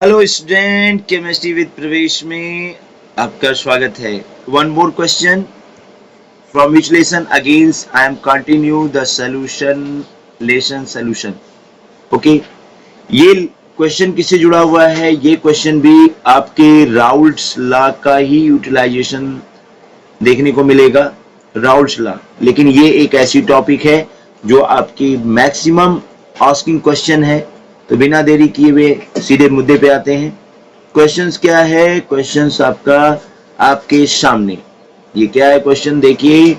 Hello student, chemistry with प्रवेश में आपका स्वागत है। One more question from which lesson against I am continue the solution lesson solution. Okay, ये question किससे जुड़ा हुआ है? ये क्वेश्चन भी आपके राउल्ट्स लॉ का ही यूटिलाइजेशन देखने को मिलेगा, राउल्ट्स लॉ। लेकिन ये एक ऐसी टॉपिक है जो आपकी मैक्सिमम आस्किंग क्वेश्चन है। तो बिना देरी किए हुए सीधे मुद्दे पे आते हैं। क्वेश्चंस क्या है? क्वेश्चंस आपका आपके सामने। ये क्या है क्वेश्चन? देखिए,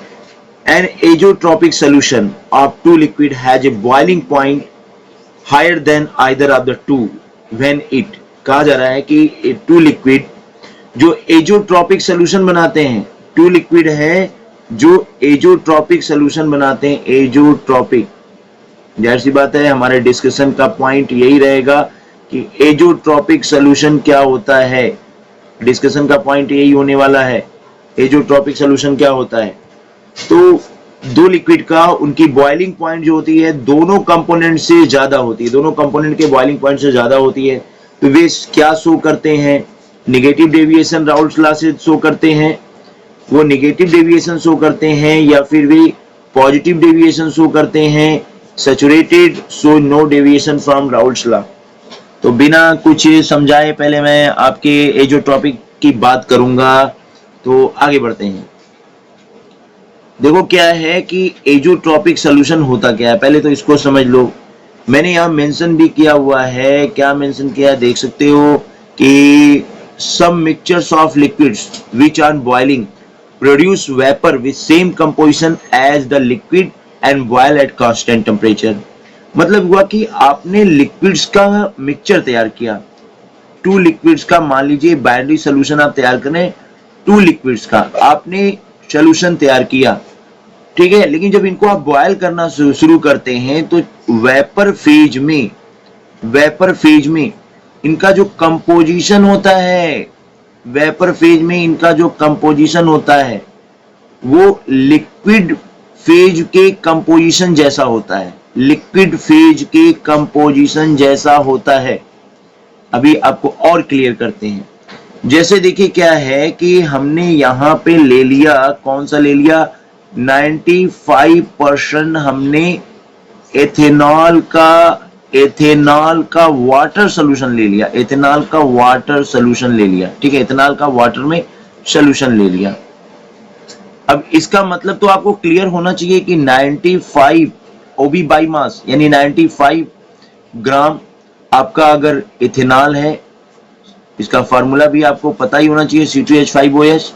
an azeotropic solution of two liquid has a boiling point higher than either of the two when it. कहा जा रहा है कि टू लिक्विड जो एजोट्रॉपिक सोल्यूशन बनाते हैं, टू लिक्विड है जो एजोट्रॉपिक सोल्यूशन बनाते हैं। एजोट्रॉपिक, जाहिर सी बात है हमारे डिस्कशन का पॉइंट यही रहेगा कि एजोट्रॉपिक सोल्यूशन क्या होता है। डिस्कशन का पॉइंट यही होने वाला है, एजोट्रॉपिक सोल्यूशन क्या होता है। तो दो लिक्विड का उनकी बॉइलिंग पॉइंट जो होती है दोनों कंपोनेंट से ज्यादा होती है, दोनों कंपोनेंट के बॉइलिंग पॉइंट से ज्यादा होती है। तो वे क्या शो करते हैं? निगेटिव डेविएशन राउल्ट्स लॉ से शो करते हैं, वो निगेटिव डेविएशन शो करते हैं, या फिर वे पॉजिटिव डेविएशन शो करते हैं। Saturated so no deviation from Raoult's law. तो बिना कुछ समझाए पहले मैं आपके एजोट्रॉपिक की बात करूंगा। तो आगे बढ़ते हैं। देखो क्या है कि एजोट्रॉपिक सोल्यूशन होता क्या है, पहले तो इसको समझ लो। मैंने यहाँ मेंशन भी किया हुआ है, क्या मेंशन किया है देख सकते हो कि some mixtures of liquids which are boiling produce vapor with same composition as the liquid and boil at constant temperature। मतलब हुआ कि आपने लिक्विड्स का मिक्सचर तैयार किया, टू लिक्विड्स का, मान लीजिए बाइनरी सोल्यूशन आप तैयार करें, टू लिक्विड्स का आपने सोल्यूशन तैयार किया, ठीक है। लेकिन जब इनको आप बॉयल करना शुरू करते हैं तो वेपर फेज में इनका जो कंपोजिशन होता है, वेपर फेज में इनका जो कंपोजिशन होता है वो लिक्विड फेज के कंपोजिशन जैसा होता है, लिक्विड फेज के कंपोजिशन जैसा होता है। अभी आपको और क्लियर करते हैं। जैसे देखिए क्या है कि हमने यहां पे ले लिया, कौन सा ले लिया? 95% हमने एथेनॉल का वाटर सोल्यूशन ले लिया, एथेनॉल का वाटर सोल्यूशन ले लिया, ठीक है। एथेनॉल का वाटर में सोल्यूशन ले लिया। अब इसका मतलब तो आपको क्लियर होना चाहिए कि 95 ओबी बाई मास यानी 95 ग्राम आपका अगर इथेनॉल है, इसका फार्मूला भी आपको पता ही होना चाहिए, C2H5OH।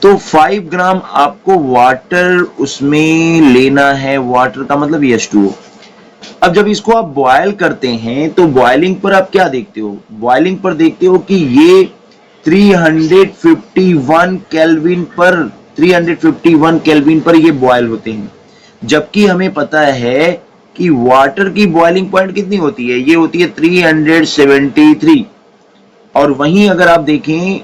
तो 5 ग्राम आपको वाटर उसमें लेना है, वाटर का मतलब H2O। अब जब इसको आप बॉयल करते हैं तो बॉइलिंग पर आप क्या देखते हो? बॉइलिंग पर देखते हो कि ये 351 केल्विन पर ये बॉयल होते हैं। जबकि हमें पता है कि वाटर की बॉइलिंग पॉइंट कितनी होती है? ये होती है 373। और वहीं अगर आप देखें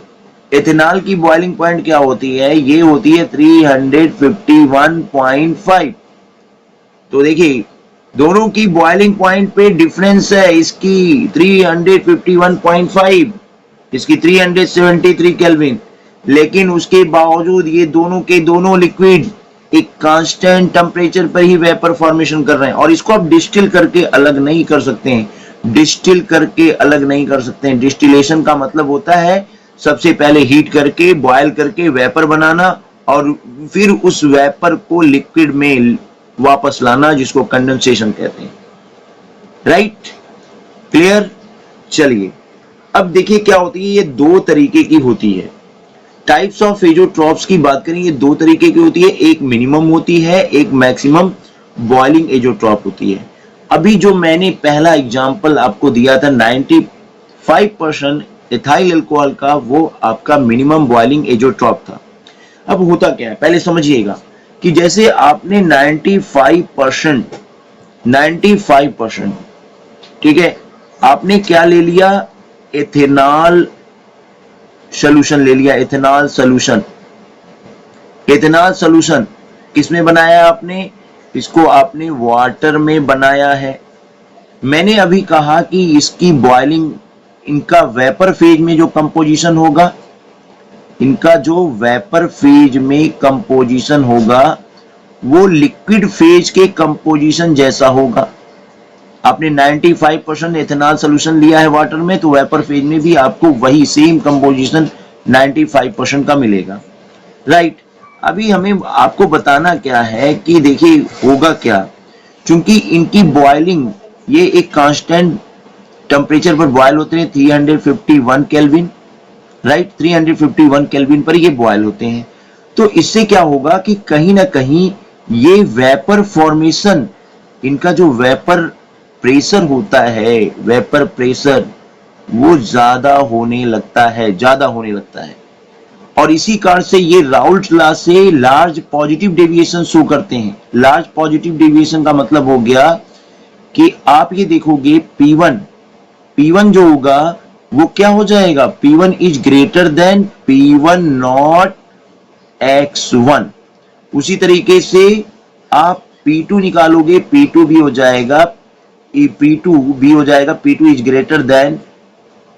एथेनॉल की बॉइलिंग पॉइंट क्या होती है? ये होती है 351.5। तो देखिए दोनों की बॉइलिंग पॉइंट पे डिफरेंस है, इसकी 351.5, इसकी 373 केल्विन। लेकिन उसके बावजूद ये दोनों के दोनों लिक्विड एक कांस्टेंट टेम्परेचर पर ही वेपर फॉर्मेशन कर रहे हैं। और इसको आप डिस्टिल करके अलग नहीं कर सकते हैं, डिस्टिल करके अलग नहीं कर सकते हैं। डिस्टिलेशन का मतलब होता है सबसे पहले हीट करके, बॉयल करके वेपर बनाना और फिर उस वेपर को लिक्विड में वापस लाना, जिसको कंडेंसेशन कहते हैं। Right, clear? चलिए अब देखिए क्या होती है, ये दो तरीके की होती है। टाइप्स ऑफ एजोट्रॉप्स की बात करें, ये दो तरीके की होती है, एक मिनिमम होती है, एक मैक्सिमम बॉइलिंग एजोट्रॉप होती है। अभी जो मैंने पहला एग्जांपल आपको दिया था 95% इथाइल अल्कोहल का, वो आपका मिनिमम बॉइलिंग एजोट्रॉप था। अब होता क्या है पहले समझिएगा कि जैसे आपने 95%, ठीक है, आपने क्या ले लिया? एथेनॉल सोल्यूशन ले लिया, एथेनॉल सोल्यूशन। एथेनॉल सोल्यूशन किसमें बनाया आपने? इसको आपने वाटर में बनाया है। मैंने अभी कहा कि इसकी बॉइलिंग इनका वेपर फेज में जो कंपोजिशन होगा, इनका जो वेपर फेज में कंपोजिशन होगा वो लिक्विड फेज के कंपोजिशन जैसा होगा। आपने 95% एथेनॉल सोल्यूशन लिया है वाटर में, तो वेपर फेज में भी आपको वही सेम कंपोजिशन 95% का मिलेगा, राइट। अभी हमें आपको बताना क्या है कि देखिए होगा क्या, क्योंकि इनकी बॉइलिंग ये एक कांस्टेंट टेम्परेचर पर बॉयल होते हैं 351 केल्विन, राइट। 351 केल्विन पर ये बॉयल होते हैं। तो इससे क्या होगा कि कहीं ना कहीं ये वेपर फॉर्मेशन, इनका जो वेपर प्रेशर होता है, वेपर प्रेशर वो ज्यादा होने लगता है, और इसी कारण से ये राउल्ट लॉ से लार्ज पॉजिटिव डेविएशन शो करते हैं। लार्ज पॉजिटिव डेविएशन का मतलब हो गया कि आप ये देखोगे P1 जो होगा वो क्या हो जाएगा, P1 is greater than P1 not X1। उसी तरीके से आप P2 निकालोगे, P2 भी हो जाएगा P2 is greater than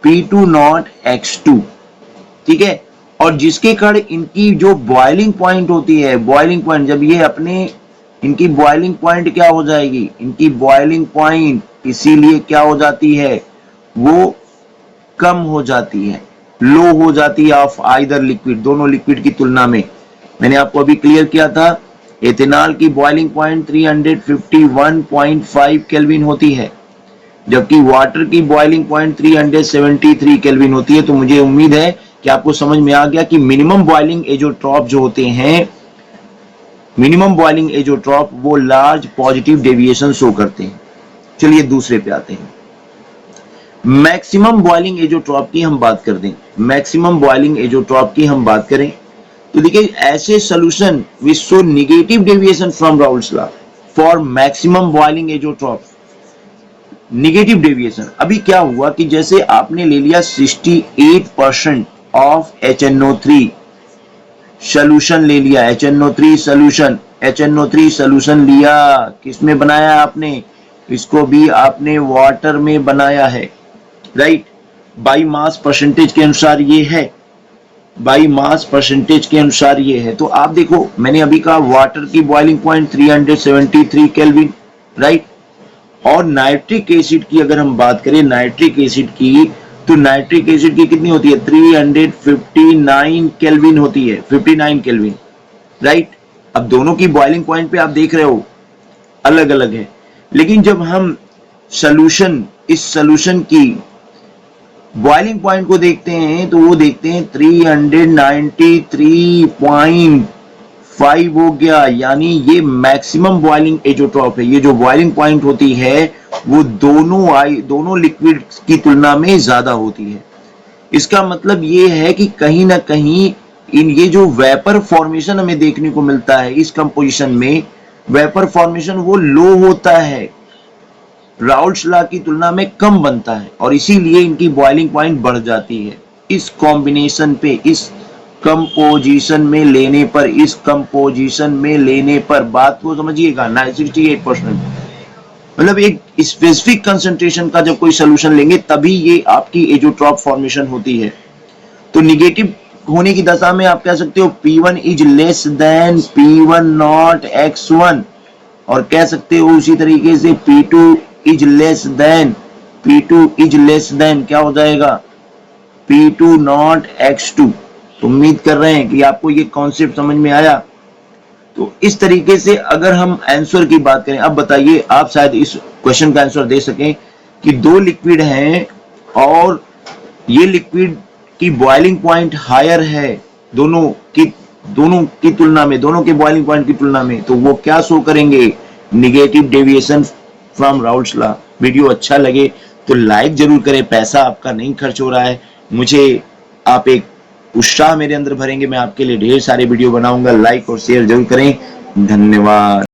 P2 not X2, ठीक है। और जिसके कारण इनकी जो बॉइलिंग पॉइंट होती है, बॉइलिंग पॉइंट जब ये अपने, इनकी बॉइलिंग पॉइंट क्या हो जाएगी, इनकी बॉइलिंग पॉइंट इसीलिए क्या हो जाती है, वो कम हो जाती है, लो हो जाती है ऑफ आइदर लिक्विड, दोनों लिक्विड की तुलना में। मैंने आपको अभी क्लियर किया था, एथेनॉल की बॉइलिंग पॉइंट 351.5 केल्विन होती है, जबकि वाटर की बॉइलिंग पॉइंट 373 केल्विन होती है। तो मुझे उम्मीद है कि आपको समझ में आ गया कि मिनिमम बॉइलिंग एजोट्रॉप जो होते हैं, मिनिमम बॉइलिंग एजोट्रॉप वो लार्ज पॉजिटिव डेविएशन शो करते हैं। चलिए दूसरे पे आते हैं। मैक्सिमम बॉइलिंग एजोट्रॉप की हम बात कर दें, मैक्सिमम बॉइलिंग एजोट्रॉप की हम बात करें तो देखिए ऐसे solution which show negative deviation from Raoult's law for maximum boiling azeotrope, negative deviation. अभी क्या हुआ कि जैसे आपने ले लिया 68% ऑफ HNO3 सॉल्यूशन ले लिया, HNO3 सॉल्यूशन लिया, किसमें बनाया आपने, इसको भी आपने वाटर में बनाया है, राइट। बाई मास परसेंटेज के अनुसार ये है, बाई मास परसेंटेज के अनुसार ये है। तो आप देखो मैंने अभी कहा वाटर की बॉइलिंग पॉइंट 373 केल्विन, राइट। और नाइट्रिक एसिड की अगर हम बात करें, नाइट्रिक एसिड की, तो नाइट्रिक एसिड की कितनी होती है, 359 केल्विन होती है, 59 केल्विन, राइट। अब दोनों की बॉइलिंग पॉइंट पे आप देख रहे हो अलग अलग है, लेकिन जब हम सॉल्यूशन, इस सॉल्यूशन की बॉइलिंग पॉइंट को देखते हैं तो वो देखते हैं 393.5 हो गया, यानी ये मैक्सिमम बॉइलिंग एजोट्रॉप है। ये जो बॉइलिंग पॉइंट होती है वो दोनों लिक्विड की तुलना में ज्यादा होती है। इसका मतलब ये है कि कहीं ना कहीं ये जो वेपर फॉर्मेशन हमें देखने को मिलता है इस कंपोजिशन में, वेपर फॉर्मेशन वो लो होता है, राउल्ट्स लॉ की तुलना में कम बनता है, और इसीलिए इनकी बॉइलिंग पॉइंट बढ़ जाती है। इस कॉम्बिनेशन पे, इस कंपोजिशन में लेने पर बात को समझिएगा, 68%, मतलब एक स्पेसिफिक कंसंट्रेशन का जब कोई सॉल्यूशन लेंगे तभी ये आपकी एजोट्रॉप फॉर्मेशन होती है। तो निगेटिव होने की दशा में आप कह सकते हो P1 is less than P1 not X1, और कह सकते हो उसी तरीके से P2 इज लेस देन क्या हो जाएगा, P2 नॉट X2। तो उम्मीद कर रहे हैं कि आपको ये कॉन्सेप्ट समझ में आया। तो इस तरीके से अगर हम आंसर की बात करें, अब बताइए आप शायद इस क्वेश्चन का आंसर दे सकें कि दो लिक्विड हैं और ये लिक्विड की बॉइलिंग पॉइंट हायर है दोनों की तुलना में, दोनों के बॉइलिंग पॉइंट की तुलना में, तो वो क्या शो करेंगे, negative deviation from Raoult's law. Video अच्छा लगे तो लाइक जरूर करें, पैसा आपका नहीं खर्च हो रहा है, मुझे आप एक उत्साह मेरे अंदर भरेंगे, मैं आपके लिए ढेर सारे वीडियो बनाऊंगा। लाइक और शेयर जरूर करें, धन्यवाद।